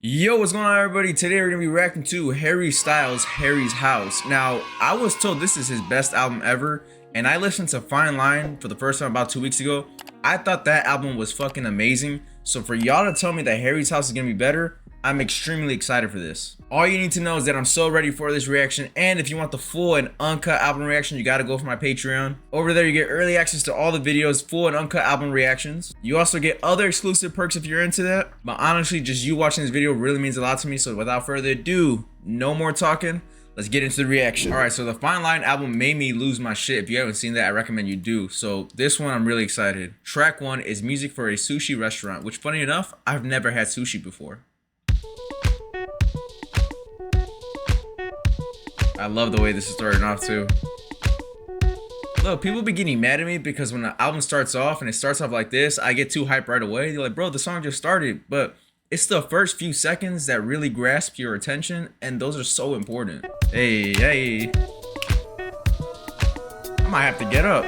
Yo, what's going on, everybody? Today we're gonna be reacting to Harry Styles' Harry's House. Now, I was told this is his best album ever, and I listened to Fine Line for the first time about 2 weeks ago. I thought that album was fucking amazing. So for y'all to tell me that Harry's House is gonna be better, I'm extremely excited for this. All you need to know is that I'm so ready for this reaction, and if you want the full and uncut album reaction, you gotta go for my Patreon. Over there you get early access to all the videos, full and uncut album reactions. You also get other exclusive perks if you're into that. But honestly, just you watching this video really means a lot to me, so without further ado, no more talking. Let's get into the reaction. Alright, so the Fine Line album made me lose my shit. If you haven't seen that, I recommend you do. So this one, I'm really excited. Track 1 is music for a sushi restaurant, which funny enough, I've never had sushi before. I love the way this is starting off too. Look, people be getting mad at me because when the album starts off and it starts off like this, I get too hyped right away. They're like, bro, the song just started. But it's the first few seconds that really grasp your attention, and those are so important. Hey, hey. I might have to get up.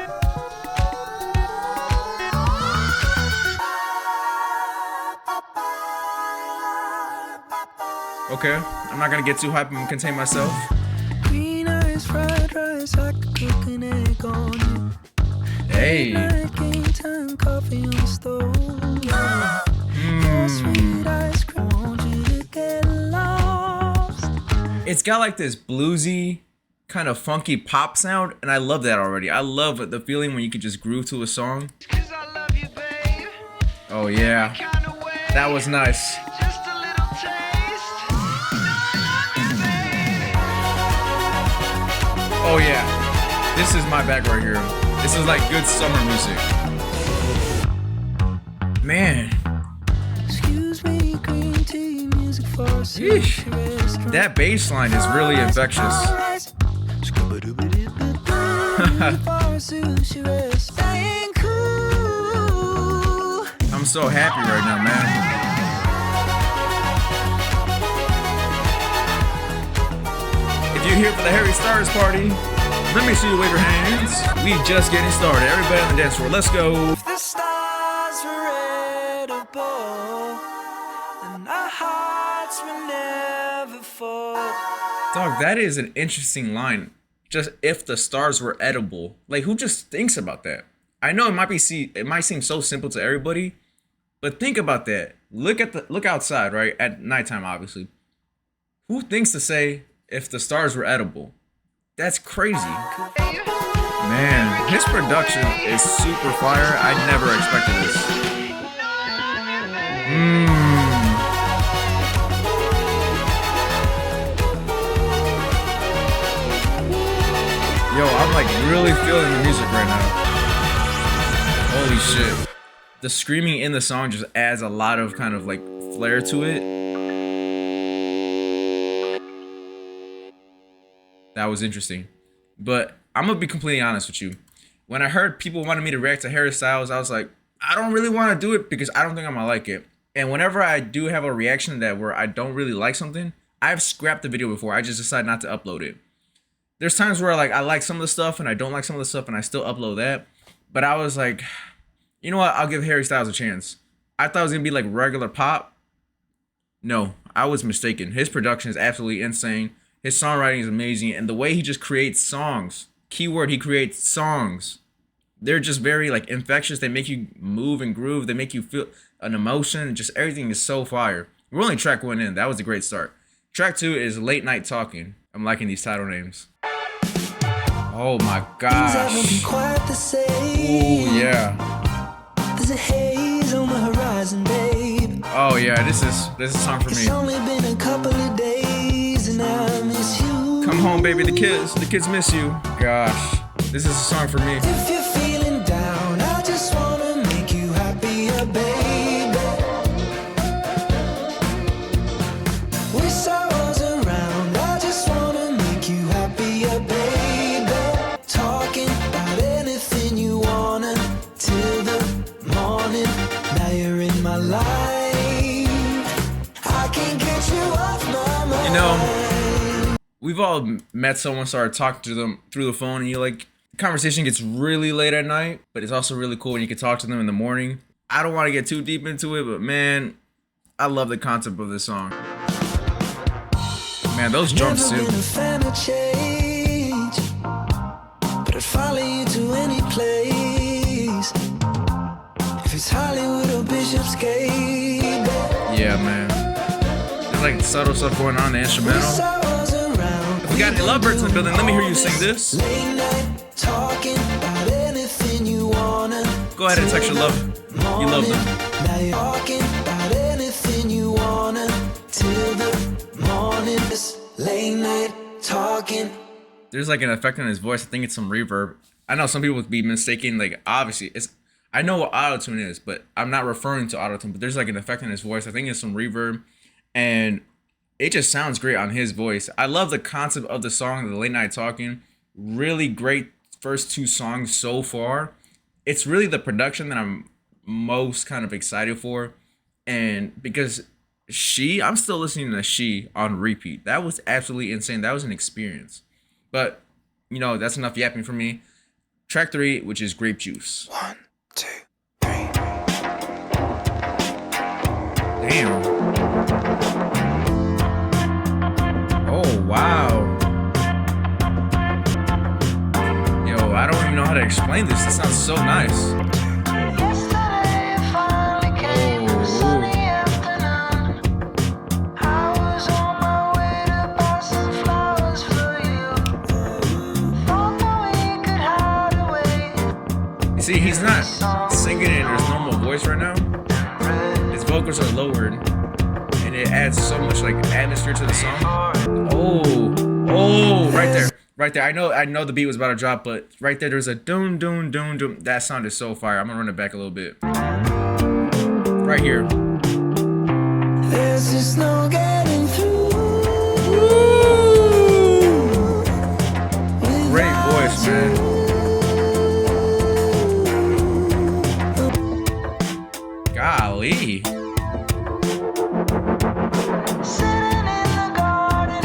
Okay, I'm not gonna get too hyped and contain myself. Fried rice, I could cook an egg on it. Hey. Game time, coffee on the stove. Sweet ice cream, want you to get lost. It's got like this bluesy, kind of funky pop sound, and I love that already. I love the feeling when you could just groove to a song. Oh yeah, that was nice. Oh yeah, this is my bag right here. This is like good summer music. Man. Excuse me, green tea, music for sushi restaurant. That bass line is really infectious. I'm so happy right now, man. If you're here for the Harry Styles party, let me see you wave your hands. We just getting started. Everybody on the dance floor, let's go. If the stars were edible, then our hearts will never fall. Dog, that is an interesting line. Just if the stars were edible. Like, who just thinks about that? I know it might seem so simple to everybody, but think about that. Look outside, right? At nighttime, obviously. Who thinks to say if the stars were edible? That's crazy. Man, his production is super fire. I never expected this. Yo, I'm like really feeling the music right now. Holy shit. The screaming in the song just adds a lot of kind of like flair to it. That was interesting. But I'm gonna be completely honest with you. When I heard people wanted me to react to Harry Styles, I was like, I don't really want to do it because I don't think I'm gonna like it. And whenever I do have a reaction where I don't really like something, I've scrapped the video before. I just decide not to upload it. There's times where I like some of the stuff and I don't like some of the stuff and I still upload that. But I was like, you know what? I'll give Harry Styles a chance. I thought it was gonna be like regular pop. No, I was mistaken. His production is absolutely insane. His songwriting is amazing, and the way he just creates songs. Keyword, he creates songs. They're just very like infectious. They make you move and groove. They make you feel an emotion. Just everything is so fire. We're only track 1 in. That was a great start. Track 2 is Late Night Talking. I'm liking these title names. Oh my gosh. Ooh, yeah. There's a haze on the horizon, babe. Oh yeah, this is a song for me. It's only been a couple of days and I miss you. Come home, baby, the kids miss you. Gosh, this is a song for me. If you're feeling down, I just wanna make you happier, baby. Wish I was around, I just wanna make you happier, baby. Talking about anything you wanna till the morning. Now you're in my life. I can't get you off my mind. You know, we've all met someone, started talking to them through the phone, and you're like, the conversation gets really late at night, but it's also really cool when you can talk to them in the morning. I don't want to get too deep into it, but man, I love the concept of this song. Man, those drums too. Never been a fan of change, but I'd follow you to any place. If it's Hollywood or Bishopsgate. Yeah, man. There's like subtle stuff going on in the instrumental. If we got any lovebirds in the building, let me hear you sing this. Late night talking about anything you wanna. Go ahead and text your love. You love them. Now you're talking about anything you wanna till the morning. It's late night talking. There's like an effect on his voice. I think it's some reverb. I know some people would be mistaken. Like obviously, I know what autotune is, but I'm not referring to autotune. But there's like an effect on his voice. I think it's some reverb, and it just sounds great on his voice. I love the concept of the song, the late night talking. Really great first two songs so far. It's really the production that I'm most kind of excited for, and because I'm still listening to She on repeat. That was absolutely insane. That was an experience. But you know, that's enough yapping for me. Track 3, which is Grape Juice. 1, 2, 3. Damn. Oh wow. Yo, I don't even know how to explain this. This sounds so nice. Yesterday it finally came, a sunny afternoon. I was on my way to buy some flowers for you. Thought that we could hide away. You see, he's not singing in his normal voice right now. His vocals are lowered, and it adds so much like atmosphere to the song. Oh, right there. I know the beat was about to drop, but right there's a doom doom doom doom. That sound is so fire. I'm gonna run it back a little bit. Right here. There's just no getting through. Great voice, man. Golly. Sitting in the garden,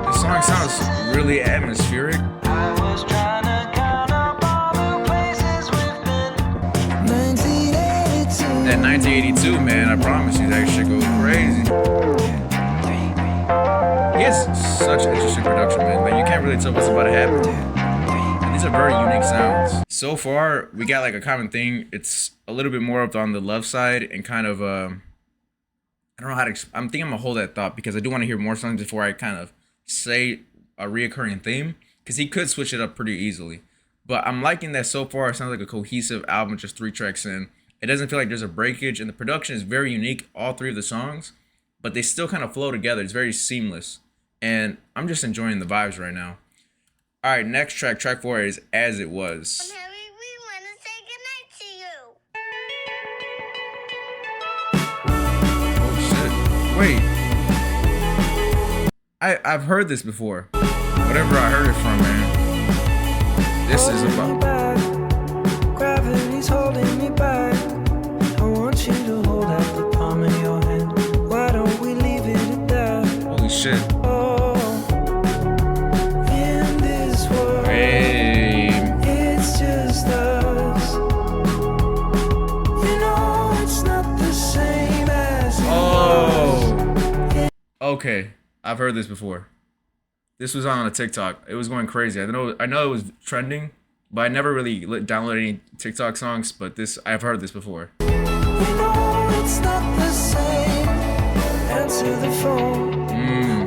The song sounds really atmospheric. I was trying to count up all the places we've been. 1982. That 1982, man, I promise you, that shit goes crazy. He has such interesting production, man. Like, you can't really tell what's about to happen. These are very unique sounds. So far, we got like a common thing. It's a little bit more up on the love side and kind of, I don't know how to, I'm thinking I'm gonna hold that thought because I do want to hear more songs before I kind of say a reoccurring theme, because he could switch it up pretty easily. But I'm liking that so far. It sounds like a cohesive album, just 3 tracks in. It doesn't feel like there's a breakage, and the production is very unique, all 3 of the songs, but they still kind of flow together. It's very seamless, and I'm just enjoying the vibes right now. All right, next track, track 4 is As It Was. Harry, we want to say goodnight to you. Oh shit! Wait, I've heard this before. Whatever I heard it from, man. This is about. Gravity's holding me back. I want you to hold out the palm of your hand. Why don't we leave it at that? Holy shit! Oh, in this world, Hey. it's just us. You know it's not the same as it was. Oh. Okay, I've heard this before. This was on a TikTok. It was going crazy. I know it was trending, but I never really downloaded any TikTok songs. But I've heard this before. You know it's not the same. Answer the phone.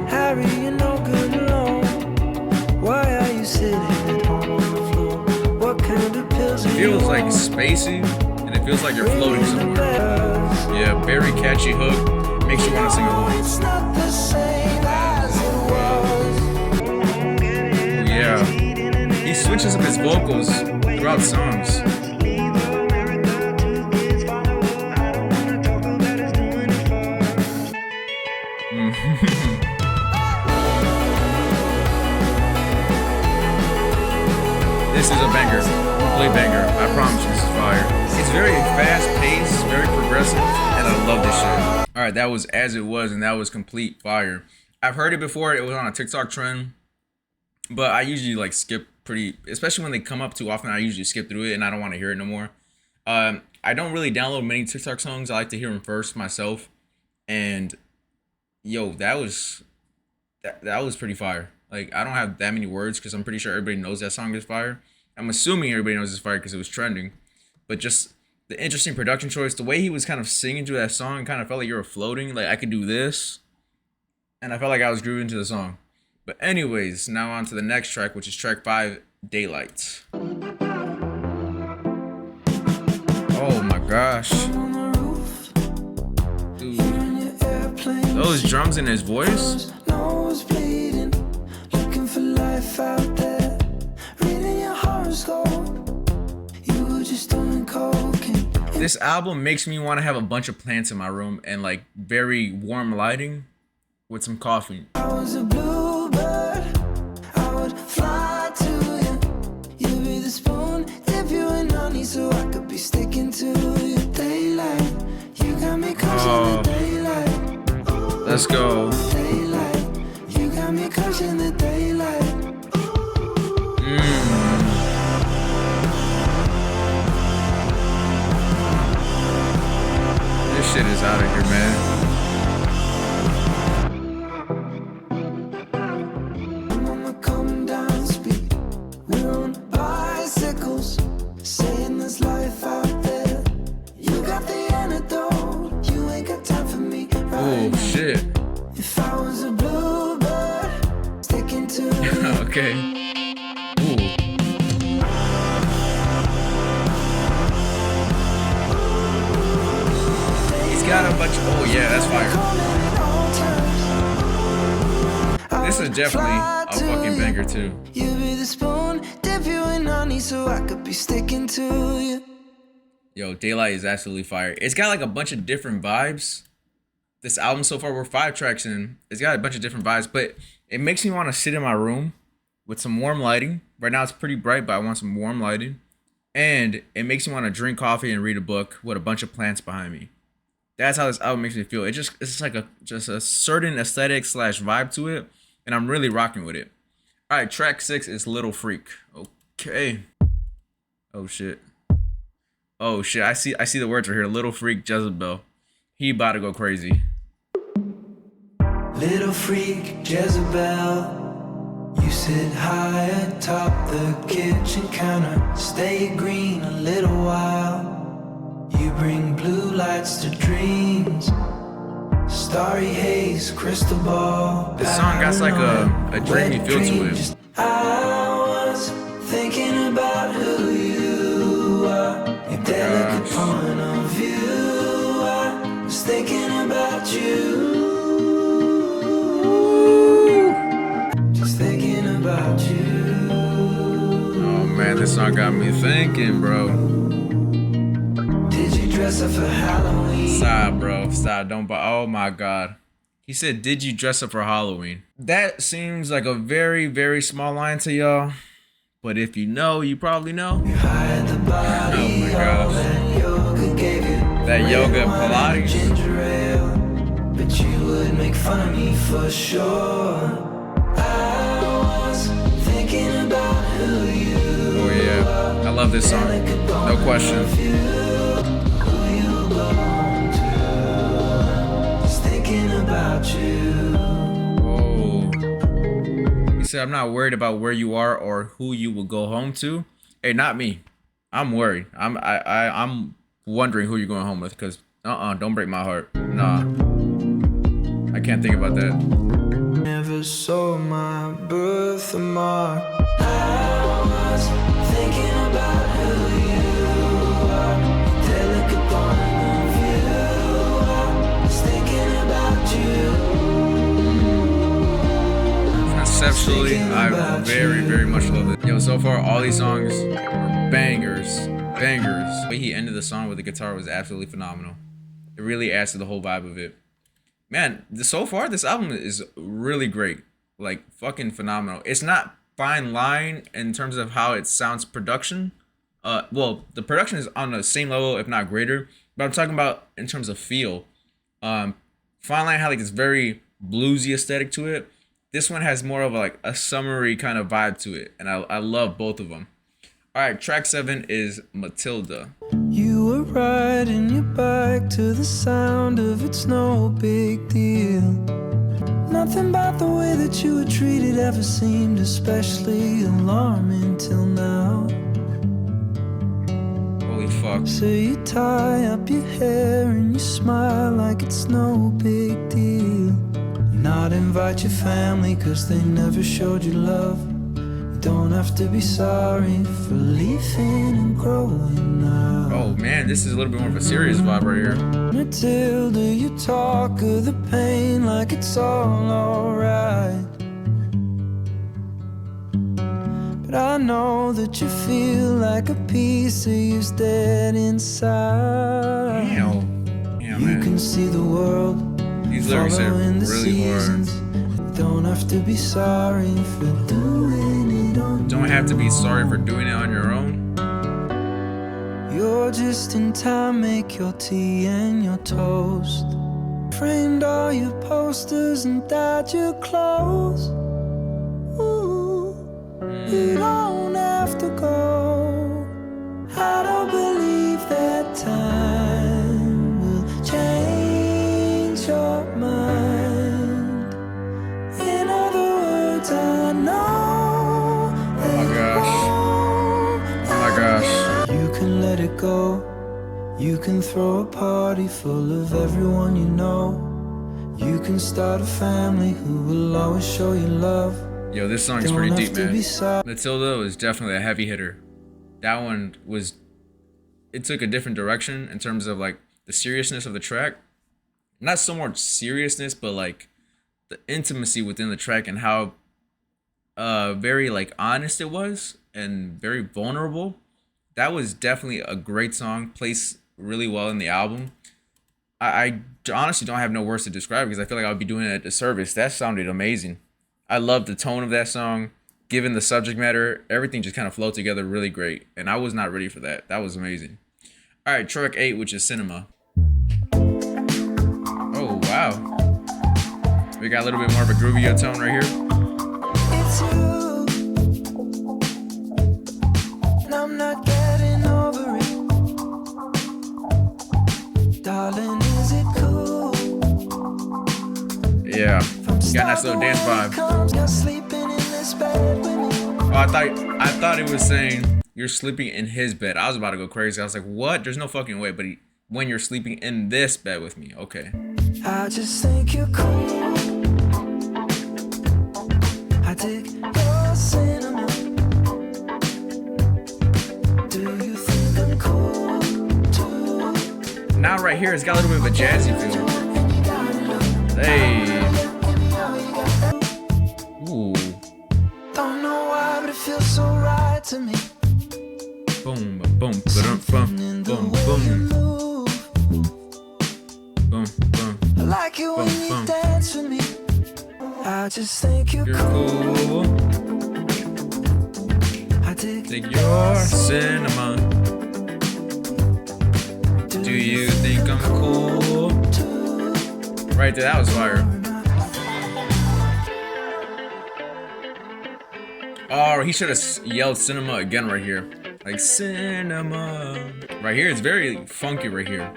Harry, you're no good alone. Why are you sitting at home on the floor? What kind of pills are It you feels like on? spacey, and it feels like you're floating somewhere. Yeah, very catchy hook. Makes you want to sing along. It's not the same as it was. Yeah. He switches up his vocals throughout songs. This is a banger. Complete banger. I promise you, this is fire. It's very fast paced, very progressive, and I love this shit. Alright, that was As It Was, and that was complete fire. I've heard it before. It was on a TikTok trend, but I usually like skip especially when they come up too often. I usually skip through it, and I don't want to hear it no more. I don't really download many TikTok songs. I like to hear them first myself, And yo, that was pretty fire. Like I don't have that many words because I'm pretty sure everybody knows that song is fire. I'm assuming everybody knows it's fire because it was trending. But just the interesting production choice, the way he was kind of singing through that song, kind of felt like you were floating. Like I could do this, and I felt like I was grooving to the song. But anyways, now on to the next track, which is track 5, Daylight. Oh my gosh. Dude. Those drums in his voice. This album makes me want to have a bunch of plants in my room and like very warm lighting with some coffee. I was a bluebird, I would fly to you. You'd be the spoon, dip you in honey so I could be sticking to you. Daylight, you got me caught in the daylight. Let's go. Daylight, you got me caught in the daylight. This shit is out of here, man. Okay. Ooh. He's got a bunch. Oh yeah, that's fire. This is definitely a fucking banger too. You be the spoon, dip you in honey so I could be sticking to you. Yo, Daylight is absolutely fire. It's got like a bunch of different vibes. This album so far, we're 5 tracks in. It's got a bunch of different vibes, but it makes me want to sit in my room with some warm lighting. Right now it's pretty bright, but I want some warm lighting. And it makes me want to drink coffee and read a book with a bunch of plants behind me. That's how this album makes me feel. It's like just a certain aesthetic / vibe to it, and I'm really rocking with it. All right, track 6 is Little Freak. Okay. Oh shit. Oh shit. I see the words right here. Little Freak Jezebel. He about to go crazy. Little freak Jezebel. You sit high atop the kitchen counter, stay green a little while. You bring blue lights to dreams, starry haze, crystal ball. This song got like a dreamy feel to it. I was thinking about who you are, your delicate point of view. I was thinking about you. About you. Oh man, this song got me thinking, bro. Did you dress up for Halloween? Stop, bro. Stop. Don't. Oh my god. He said, "Did you dress up for Halloween?" That seems like a very, very small line to y'all, but if you know, you probably know. You hired the body. Oh my gosh. That yoga Pilates. Ginger ale, but you would make fun of me for sure. Oh yeah, I love this song. No question. Oh. He said, "I'm not worried about where you are or who you will go home to." Hey, not me. I'm worried. I'm wondering who you're going home with, because don't break my heart. Nah. I can't think about that. Never saw my birthmark. I was thinking about who you are, delicate point of view. I was thinking about you. Conceptually, I very, very much love it. Yo, so far, all these songs are bangers. Bangers. The way he ended the song with the guitar was absolutely phenomenal. It really adds to the whole vibe of it. Man, so far, this album is really great. Like, fucking phenomenal. It's not fine line in terms of how it sounds production. Well, the production is on the same level, if not greater. But I'm talking about in terms of feel. Fine line had like this very bluesy aesthetic to it. This one has more of like a summery kind of vibe to it. And I love both of them. All right, track 7 is Matilda. You were riding your bike to the sound of It's No Big Deal. Nothing about the way that you were treated ever seemed especially alarming till now. Holy fuck. So you tie up your hair and you smile like it's no big deal. Not invite your family cause they never showed you love. You don't have to be sorry for leaving and growing up. Oh man, this is a little bit more of a serious vibe right here. Matilda, you talk of the pain like it's all alright. But I know that you feel like a piece of you's dead inside. Damn. Damn, You man. can see the world These lyrics are following the really hard. seasons. You don't have to be sorry for doing it on Don't have to be sorry for doing it on your own. You're just in time, make your tea and your toast. Framed all your posters and dyed your clothes. Ooh, you don't have to go. I don't believe that time will change your mind. In other words, I know Oh my gosh. Oh my gosh. you can let it go. You can throw a party full of everyone you know. You can start a family who will always show you love. Yo, this song is Don't pretty have deep, to man. be sorry. Matilda was definitely a heavy hitter. That one was, it took a different direction in terms of like the seriousness of the track. Not so much seriousness, but like the intimacy within the track and how very like honest it was and very vulnerable. That was definitely a great song, placed really well in the album. I honestly don't have no words to describe because I feel like I would be doing it a disservice. That sounded amazing. I love the tone of that song. Given the subject matter, everything just kind of flowed together really great. And I was not ready for that. That was amazing. All right, track 8, which is Cinema. Oh, wow. We got a little bit more of a groovier tone right here. It's you, and I'm not getting over it. Darling, is it cool? Yeah, got a nice little dance vibe. You're sleeping in this bed with me. Oh, I thought it was saying you're sleeping in his bed. I was about to go crazy. I was like, what? There's no fucking way. But when you're sleeping in this bed with me, okay. I just think you're cool. I dig your cinema. Do you think I'm cool too? Now right here, it's got a little bit of a jazzy feel. Hey. Ooh. Don't know why, but it feels so right to me. Boom, boom, boom, boom, boom, boom, boom, boom. I like it when Boom, boom. you dance with me. I just think you're You're cool. cool. I dig Take your cinema. Do you think I'm cool? Right there, that was fire. Oh, he should have yelled cinema again right here. Like cinema. Right here, it's very funky right here.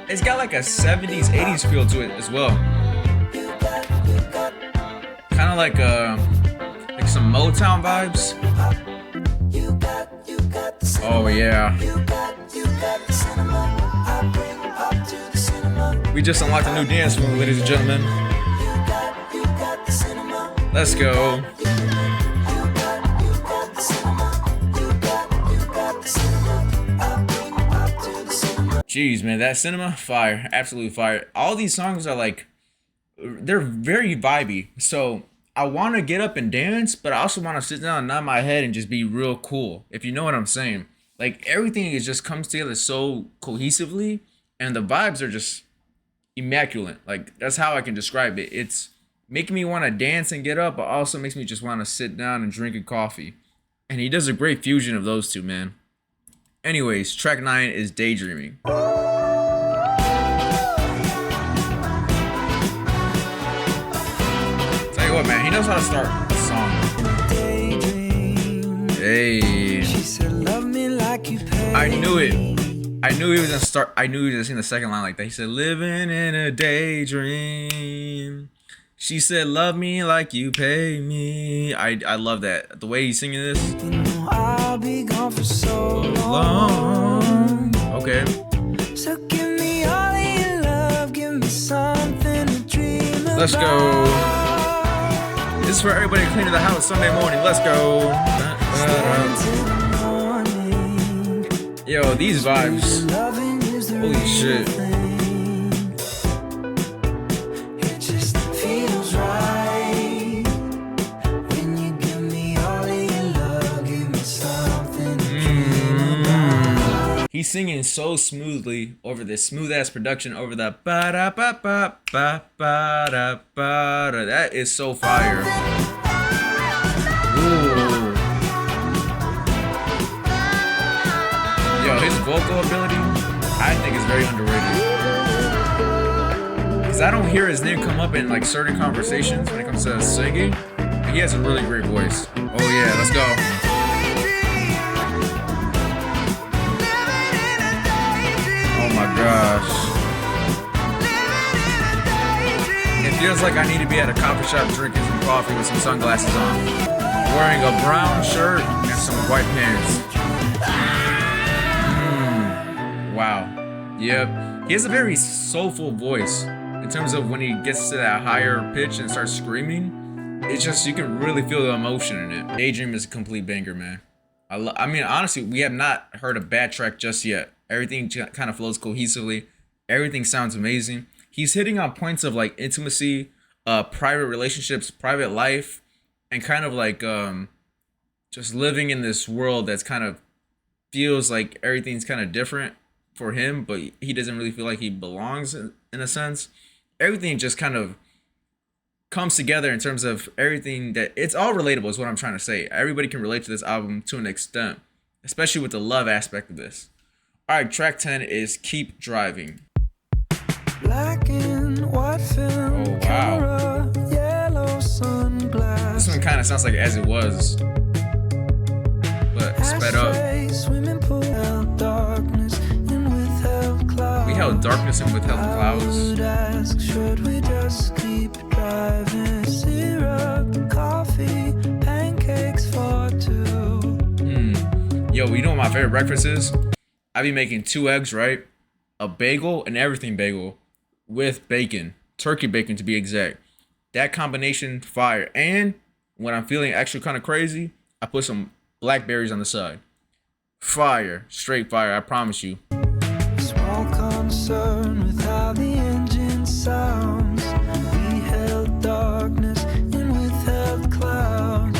It's got like a 70s, 80s feel to it as well. Kind of like some Motown vibes. Oh yeah. We just unlocked a new dance move, ladies and gentlemen. Let's go. Jeez, man, that cinema, fire, absolutely fire. All these songs are like, they're very vibey. So I want to get up and dance, but I also want to sit down and nod my head and just be real cool, if you know what I'm saying. Like everything is just comes together so cohesively, and the vibes are just immaculate. Like that's how I can describe it. It's making me want to dance and get up, but also makes me just want to sit down and drink a coffee. And he does a great fusion of those two, man. Anyways, track 9 is Daydreaming. Tell you what, man, he knows how to start a song. Hey. She said, love me like you pay. I knew it. I knew he was gonna start. I knew he was gonna sing the second line like that. He said, "Living in a daydream." She said, "Love me like you pay me." I love that. The way he's singing this. You know I'll be gone for so long. Okay. So give me all of your love, give me something to dream about. Let's go. This is for everybody cleaning the house Sunday morning. Let's go. Till the morning. Yo, these vibes. Loving is the Holy real shit. thing. It just feels right when you give me all of your love, give me something to dream about. He's singing so smoothly over this smooth ass production over the ba da ba ba ba ba da ba da. That is so fire. Ooh. Yo, his vocal ability, I think, is very underrated. Cause I don't hear his name come up in like certain conversations when it comes to singing. But he has a really great voice. Oh yeah, let's go. Oh my gosh. It feels like I need to be at a coffee shop drinking some coffee with some sunglasses on, wearing a brown shirt and some white pants. Wow. Yep. He has a very soulful voice in terms of when he gets to that higher pitch and starts screaming. It's just, you can really feel the emotion in it. Daydream is a complete banger, man. I mean, honestly, we have not heard a bad track just yet. Everything kind of flows cohesively. Everything sounds amazing. He's hitting on points of like intimacy, private relationships, private life, and kind of like just living in this world that's kind of feels like everything's kind of different for him, but he doesn't really feel like he belongs in a sense. Everything just kind of comes together in terms of everything that it's all relatable is what I'm trying to say. Everybody can relate to this album to an extent, especially with the love aspect of this. All right, track 10 is Keep Driving. Black and white film, Oh, wow. camera, yellow sunglasses. This one kind of sounds like As It Was, but sped up. Ashtray, swimming pool, held darkness and withheld clouds. We held darkness and withheld I clouds. would ask, should we just keep driving? Syrup, coffee, pancakes for two. Yo, you know what my favorite breakfast is? I be making 2 eggs, right? A bagel, an everything bagel with bacon, turkey bacon to be exact. That combination, fire. And when I'm feeling actually kind of crazy, I put some blackberries on the side. Fire, straight fire, I promise you. Small concern with how the engine sounds. We held darkness and withheld clouds.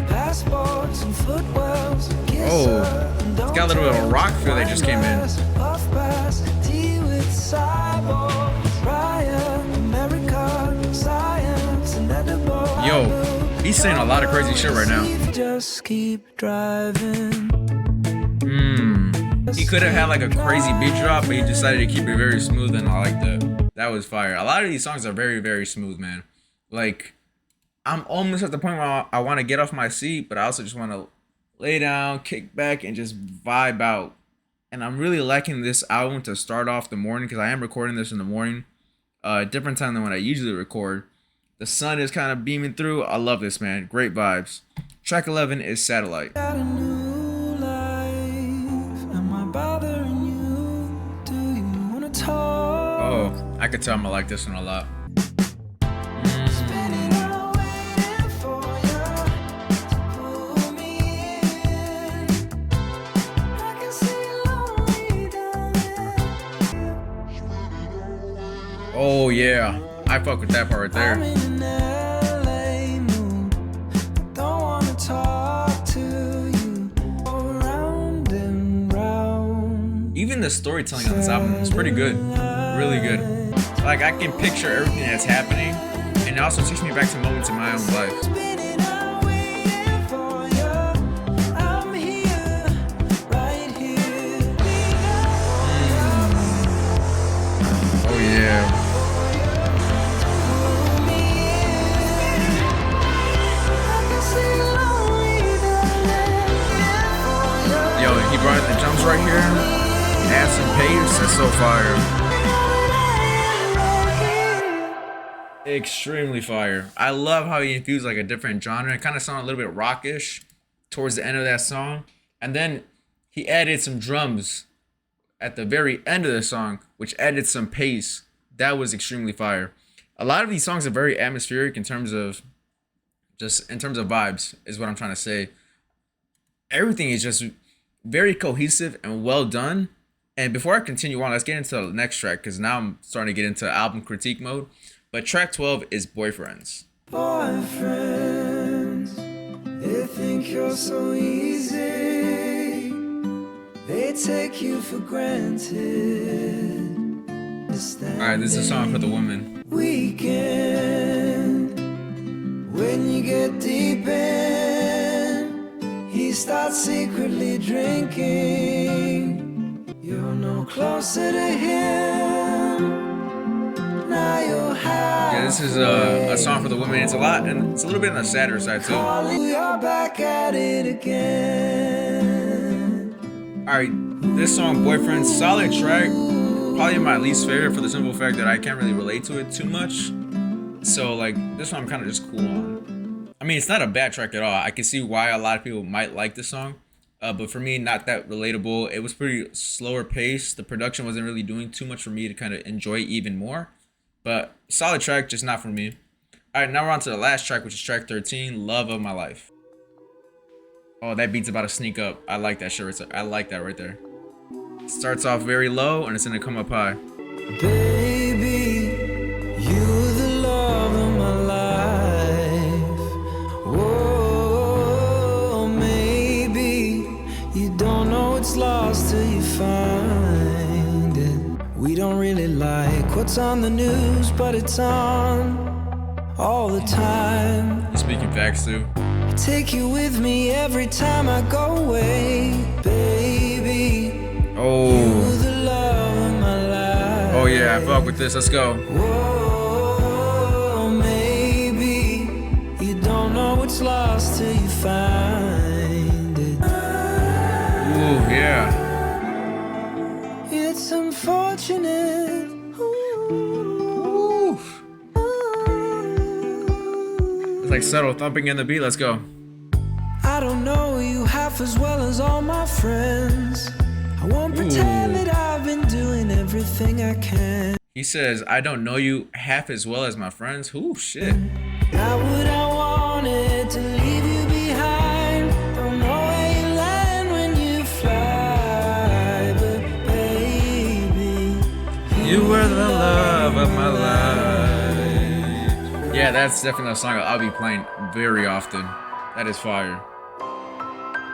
Passports and footwells. Oh, it's got a little bit of a rock feel that just came in. Puff pass, tea with cyborgs. Ryan, America, science, and edible. Yo, he's saying a lot of crazy shit right now. Just keep driving. He could have had like a crazy beat drop, but he decided to keep it very smooth, and I like that. That was fire. A lot of these songs are very, very smooth, man. Like, I'm almost at the point where I want to get off my seat, but I also just want to lay down, kick back, and just vibe out. And I'm really liking this album to start off the morning, because I am recording this in the morning. Different time than when I usually record. The sun is kind of beaming through. I love this, man. Great vibes. Track 11 is Satellite. Got a new life. Am I bothering you? Do you wanna talk? Oh, I could tell I'm gonna like this one a lot. Spinning out waiting for you to pull me in. I can see you lonely down there. Oh yeah, I fuck with that part right I'm there. in an LA mood. Don't wanna talk to you. Around and round. Even the storytelling on this album is pretty good, really good. Like, I can picture everything that's happening, and it also takes me back to moments in my own life. Spinning out waiting for you. I'm here, right here. Oh yeah. Pull me in. I can see you lonely down there. pace, that's so fire. Extremely fire. I love how he infused like a different genre. It kind of sounded a little bit rockish towards the end of that song. And then he added some drums at the very end of the song, which added some pace. That was extremely fire. A lot of these songs are very atmospheric in terms of vibes, is what I'm trying to say. Everything is just very cohesive and well done. And before I continue on, let's get into the next track, because now I'm starting to get into album critique mode. But track 12 is Boyfriends. Boyfriends, they think you're so easy. They take you for granted. Alright, this is a song for the woman. Weekend, when you get deep in, he starts secretly drinking. You're no closer to him. Now you're high. Yeah, this is a song for the woman. It's a lot, and it's a little bit on the sadder side too. You're back at it again. Alright, this song, Boyfriend, solid track. Probably my least favorite for the simple fact that I can't really relate to it too much. So like, this one I'm kind of just cool on. I mean, it's not a bad track at all. I can see why a lot of people might like this song. But for me, not that relatable. It was pretty slower pace. The production wasn't really doing too much for me to kind of enjoy even more. But solid track, just not for me. Alright, now we're on to the last track, which is track 13, Love of My Life. Oh, that beat's about to sneak up. I like that shit right there. I like that right there. Starts off very low and it's gonna come up high. Baby, you're the love of my life. Whoa, maybe you don't know it's lost till you find it. We don't really like what's on the news, but it's on all the time. He's speaking facts too. Take you with me every time I go away, baby. Oh. You're the love of my life. Oh yeah, I fuck with this. Let's go. Whoa, maybe you don't know what's lost till you find it. Ooh, yeah. It's unfortunate. Ooh. It's like subtle thumping in the beat. Let's go. I don't know you half as well as all my friends. I won't pretend that I've been doing everything I can. He says, I don't know you half as well as my friends. Ooh, shit. Now would I wanted to leave you behind. Don't know where you land when you fly, but baby, You were the love of my life. Yeah, that's definitely a song I'll be playing very often. That is fire.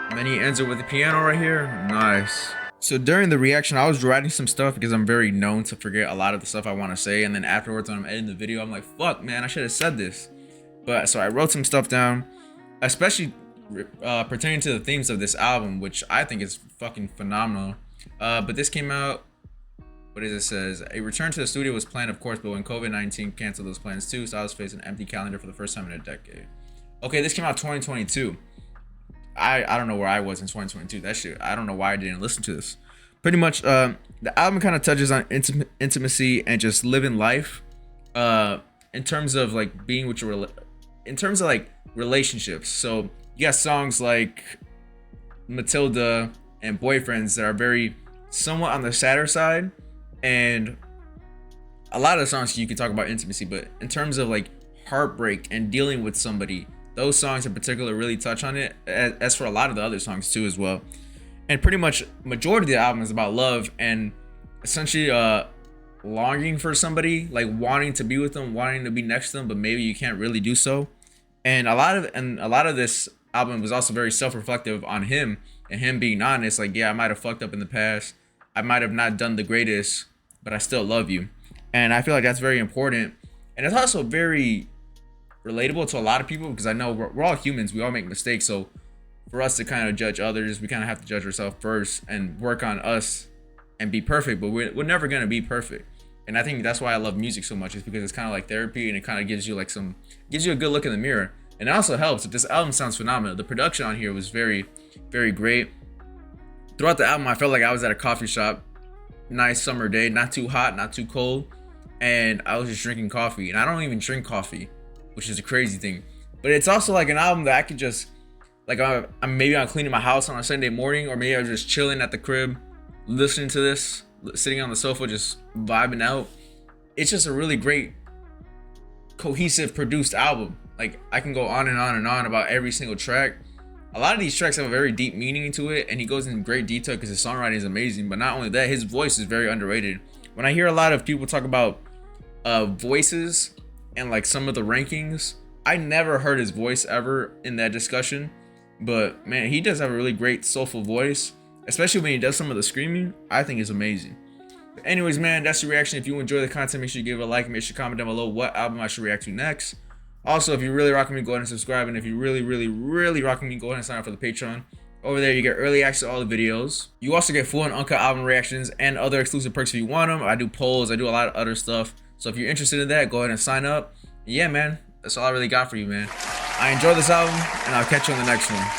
And then he ends it with the piano right here. Nice. So during the reaction, I was writing some stuff because I'm very known to forget a lot of the stuff I want to say. And then afterwards, when I'm editing the video, I'm like, fuck, man, I should have said this. But so I wrote some stuff down, especially pertaining to the themes of this album, which I think is fucking phenomenal. But this came out, what is it says? A return to the studio was planned, of course, but when COVID-19 canceled those plans too, so I was facing an empty calendar for the first time in a decade. Okay, this came out 2022. I don't know where I was in 2022. That shit, I don't know why I didn't listen to this. Pretty much, the album kind of touches on intimacy and just living life. In terms of like being with your, in terms of like relationships. So you got songs like Matilda and Boyfriends that are very somewhat on the sadder side, and a lot of the songs you can talk about intimacy, but in terms of like heartbreak and dealing with somebody, those songs in particular really touch on it, as for a lot of the other songs too as well. And pretty much majority of the album is about love and essentially longing for somebody, like wanting to be with them, wanting to be next to them, but maybe you can't really do so. And a lot of this album was also very self-reflective on him, and him being honest, like, yeah, I might have fucked up in the past, I might have not done the greatest, but I still love you. And I feel like that's very important, and it's also very relatable to a lot of people, because I know we're all humans, we all make mistakes. So for us to kind of judge others, we kind of have to judge ourselves first and work on us and be perfect, but we're never gonna be perfect. And I think that's why I love music so much, is because it's kind of like therapy, and it kind of gives you like gives you a good look in the mirror. And it also helps. This album sounds phenomenal. The production on here was very, very great. Throughout the album, I felt like I was at a coffee shop nice summer day, not too hot, not too cold, and I was just drinking coffee. And I don't even drink coffee, which is a crazy thing. But it's also like an album that I could just, like, I'm cleaning my house on a Sunday morning, or maybe I'm just chilling at the crib, listening to this, sitting on the sofa, just vibing out. It's just a really great, cohesive, produced album. Like, I can go on and on and on about every single track. A lot of these tracks have a very deep meaning to it, and he goes in great detail because his songwriting is amazing. But not only that, his voice is very underrated. When I hear a lot of people talk about voices and like some of the rankings, I never heard his voice ever in that discussion. But man, he does have a really great soulful voice, especially when he does some of the screaming. I think it's amazing. But anyways, man, that's your reaction. If you enjoy the content, make sure you give it a like and make sure you comment down below what album I should react to next. Also, if you're really rocking me, go ahead and subscribe. And if you're really rocking me, go ahead and sign up for the Patreon. Over there, you get early access to all the videos. You also get full and uncut album reactions and other exclusive perks if you want them. I do polls. I do a lot of other stuff. So if you're interested in that, go ahead and sign up. Yeah, man, that's all I really got for you, man. I enjoyed this album, and I'll catch you on the next one.